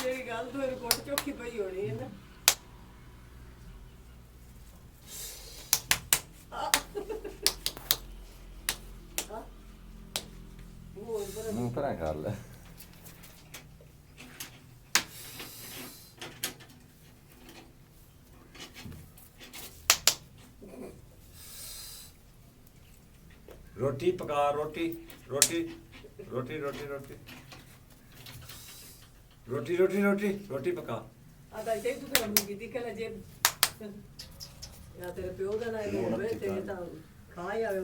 ਮੇਰੀ ਗੱਲ ਤੋਂ ਰਿਪੋਰਟ ਚੋਖੀ ਪਈ ਹੋਣੀ ਹੈ ਨਾ। ਮੂੰਹ ਭਰਾ ਕਰ ਲੈ। ਰੋਟੀ ਪਕਾ ਰੋਟੀ ਰੋਟੀ ਰੋਟੀ ਰੋਟੀ ਰੋਟੀ ਰੋਟੀ ਰੋਟੀ ਰੋਟੀ ਰੋਟੀ ਪਕਾ ਆ ਤਾਂ ਇੱਥੇ ਤੂੰ ਕੰਮ ਕੀਤੀ ਕਿ ਜੇ ਜਾਂ ਤੇਰੇ ਪਿਓ ਦਾ ਨਾ ਹੋਵੇ ਤੇ ਤਾਂ ਖਾ ਹੀ ਆਵੇ।